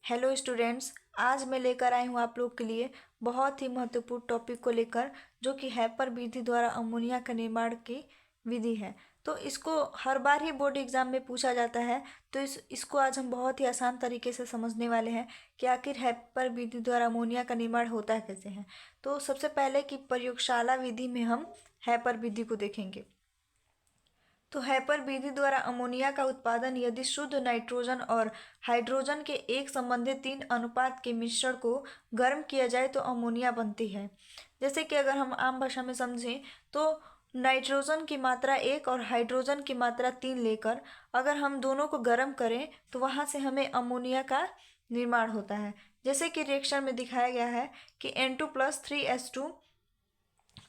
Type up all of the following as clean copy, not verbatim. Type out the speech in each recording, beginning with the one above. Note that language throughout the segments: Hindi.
हेलो स्टूडेंट्स, आज मैं लेकर आई हूँ आप लोग के लिए बहुत ही महत्वपूर्ण टॉपिक को लेकर, जो कि हैपर विधि द्वारा अमोनिया का निर्माण की विधि है। तो इसको हर बार ही बोर्ड एग्जाम में पूछा जाता है। तो इसको आज हम बहुत ही आसान तरीके से समझने वाले हैं कि आखिर हैपर विधि द्वारा अमोनिया का निर्माण होता है कैसे है। तो सबसे पहले कि प्रयोगशाला विधि में हम हैपर विधि को देखेंगे। तो हैपर विधि द्वारा अमोनिया का उत्पादन यदि शुद्ध नाइट्रोजन और हाइड्रोजन के एक संबंधित 3 अनुपात के मिश्रण को गर्म किया जाए तो अमोनिया बनती है। जैसे कि अगर हम आम भाषा में समझें तो नाइट्रोजन की मात्रा 1 और हाइड्रोजन की मात्रा 3 लेकर अगर हम दोनों को गर्म करें तो वहाँ से हमें अमोनिया का निर्माण होता है। जैसे कि रिएक्शन में दिखाया गया है कि N2+3H2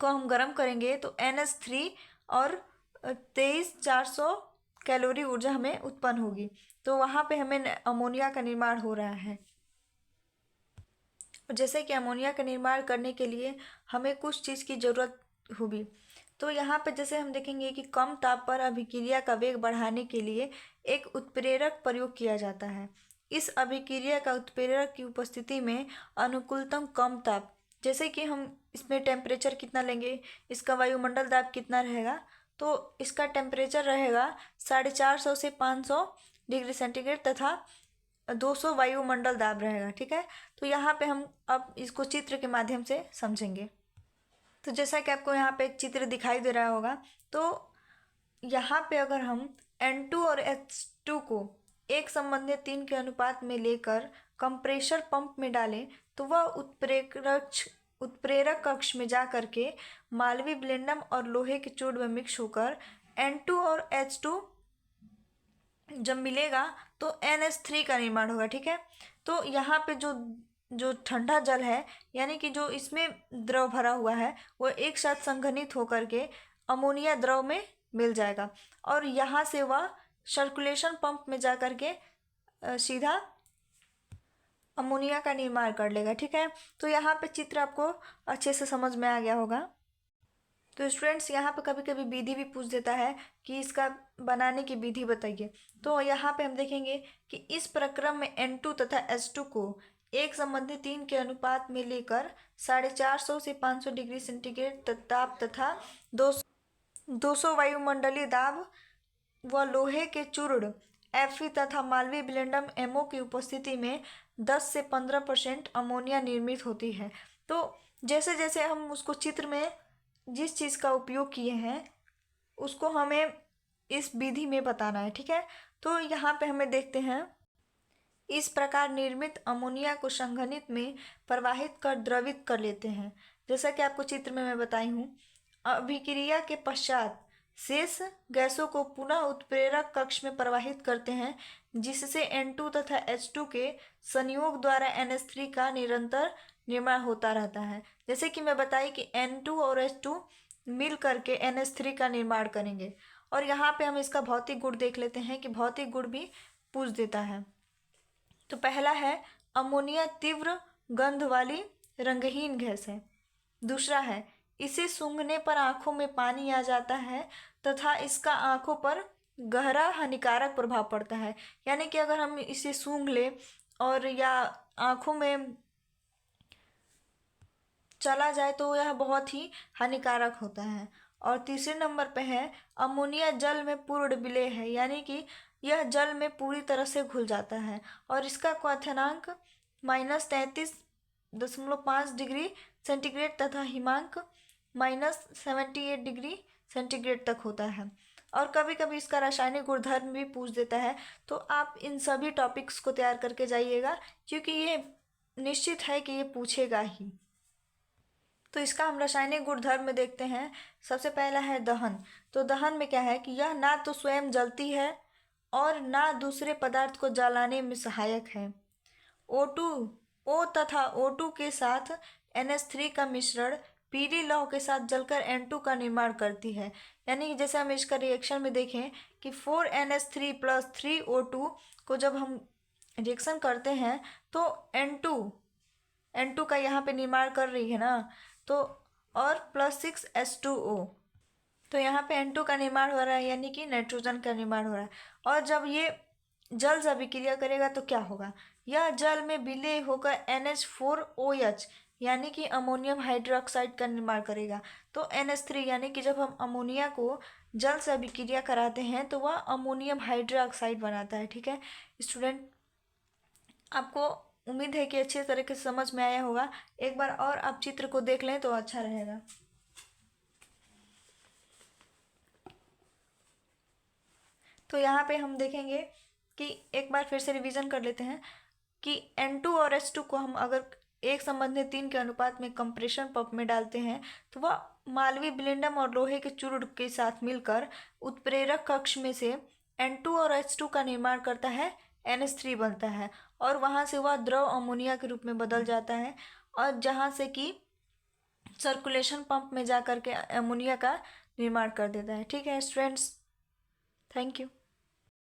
को हम गर्म करेंगे तो NH3 और 23,400 कैलोरी ऊर्जा हमें उत्पन्न होगी। तो वहाँ पे हमें अमोनिया का निर्माण हो रहा है। और जैसे कि अमोनिया का निर्माण करने के लिए हमें कुछ चीज़ की ज़रूरत होगी। तो यहाँ पे जैसे हम देखेंगे कि कम ताप पर अभिक्रिया का वेग बढ़ाने के लिए एक उत्प्रेरक प्रयोग किया जाता है। इस अभिक्रिया का उत्प्रेरक की उपस्थिति में अनुकूलतम कम ताप, जैसे कि हम इसमें टेम्परेचर कितना लेंगे, इसका वायुमंडल दाब कितना रहेगा, तो इसका टेम्परेचर रहेगा 450 से 500 डिग्री सेंटीग्रेड तथा 200 वायुमंडल दाब रहेगा। ठीक है, तो यहाँ पे हम अब इसको चित्र के माध्यम से समझेंगे। तो जैसा कि आपको यहाँ पे एक चित्र दिखाई दे रहा होगा, तो यहाँ पे अगर हम N2 और H2 को एक संबंधित 3 के अनुपात में लेकर कंप्रेशर पंप में डालें तो वह उत्प्रेरक कक्ष में जा करके मालवी ब्लेंडम और लोहे के चूर्ण में मिक्स होकर N2 और H2 जब मिलेगा तो NH3 का निर्माण होगा। ठीक है, तो यहाँ पे जो जो ठंडा जल है, यानी कि जो इसमें द्रव भरा हुआ है, वो एक साथ संघनित होकर के अमोनिया द्रव में मिल जाएगा और यहाँ से वह सर्कुलेशन पंप में जा कर के सीधा अमोनिया का निर्माण कर लेगा। ठीक है, तो यहाँ पे चित्र आपको अच्छे से समझ में आ गया होगा। तो स्टूडेंट्स, यहाँ पे कभी कभी विधि भी पूछ देता है कि इसका बनाने की विधि बताइए। तो यहाँ पे हम देखेंगे कि इस प्रक्रम में N2 तथा H2 को एक संबंधित 3 के अनुपात में लेकर 450 से 500 डिग्री सेंटीग्रेड ताप तथा 200 वायुमंडलीय दाब व लोहे के चूर्ण Fe तथा मालवीय ब्लेंडम MO की उपस्थिति में 10 से 15% अमोनिया निर्मित होती है। तो जैसे जैसे हम उसको चित्र में जिस चीज़ का उपयोग किए हैं उसको हमें इस विधि में बताना है। ठीक है, तो यहाँ पे हमें देखते हैं, इस प्रकार निर्मित अमोनिया को संघनित में प्रवाहित कर द्रवित कर लेते हैं। जैसा कि आपको चित्र में मैं बताई हूँ, अभिक्रिया के पश्चात शेष गैसों को पुनः उत्प्रेरक कक्ष में प्रवाहित करते हैं, जिससे N2 तथा H2 के संयोग द्वारा NH3 का निरंतर निर्माण होता रहता है। जैसे कि मैं बताई कि N2 और H2 मिल करके NH3 का निर्माण करेंगे। और यहाँ पे हम इसका भौतिक गुण देख लेते हैं कि भौतिक गुण भी पूछ देता है। तो पहला है, अमोनिया तीव्र गंध वाली रंगहीन गैस है। दूसरा है, इसे सूंघने पर आंखों में पानी आ जाता है तथा इसका आंखों पर गहरा हानिकारक प्रभाव पड़ता है। यानी कि अगर हम इसे सूंघ ले और या आंखों में चला जाए तो यह बहुत ही हानिकारक होता है। और तीसरे नंबर पे है, अमोनिया जल में पूर्ण विलेय है, यानी कि यह जल में पूरी तरह से घुल जाता है और इसका क्वथनांक -33.5 डिग्री सेंटीग्रेड तथा हिमांक -78 डिग्री सेंटीग्रेड तक होता है। और कभी कभी इसका रासायनिक गुणधर्म भी पूछ देता है। तो आप इन सभी टॉपिक्स को तैयार करके जाइएगा, क्योंकि ये निश्चित है कि ये पूछेगा ही। तो इसका हम रासायनिक गुणधर्म में देखते हैं। सबसे पहला है दहन। तो दहन में क्या है कि यह ना तो स्वयं जलती है और ना दूसरे पदार्थ को जलाने में सहायक है। O2 O तथा O2 के साथ NH3 का मिश्रण पीली लौह के साथ जलकर N2 का निर्माण करती है। यानी कि जैसे हम इसका रिएक्शन में देखें कि 4NH3 + 3O2 को जब हम रिएक्शन करते हैं तो N2 का यहाँ पे निर्माण कर रही है ना, तो और +6H2O, तो यहाँ पे N2 का निर्माण हो रहा है, यानी कि नाइट्रोजन का निर्माण हो रहा है। और जब ये जल से अभिक्रिया करेगा तो क्या होगा यह जल में विलय होकर NH4OH यानी कि अमोनियम हाइड्रोक्साइड का निर्माण करेगा। तो NH3 यानी कि जब हम अमोनिया को जल से अभिक्रिया कराते हैं तो वह अमोनियम हाइड्रोक्साइड बनाता है। ठीक है स्टूडेंट, आपको उम्मीद है कि अच्छे तरीके से समझ में आया होगा। एक बार और आप चित्र को देख लें तो अच्छा रहेगा। तो यहाँ पे हम देखेंगे कि एक बार फिर से रिवीजन कर लेते हैं कि N2 और H2 को हम अगर 1:3 के अनुपात में कंप्रेशन पंप में डालते हैं तो वह मालवीय ब्लेंडम और लोहे के चूर्ण के साथ मिलकर उत्प्रेरक कक्ष में से N2 और H2 का निर्माण करता है, NH3 बनता है और वहाँ से वह द्रव अमोनिया के रूप में बदल जाता है और जहाँ से कि सर्कुलेशन पंप में जा कर के अमोनिया का निर्माण कर देता है। ठीक है स्टूडेंट्स, थैंक यू।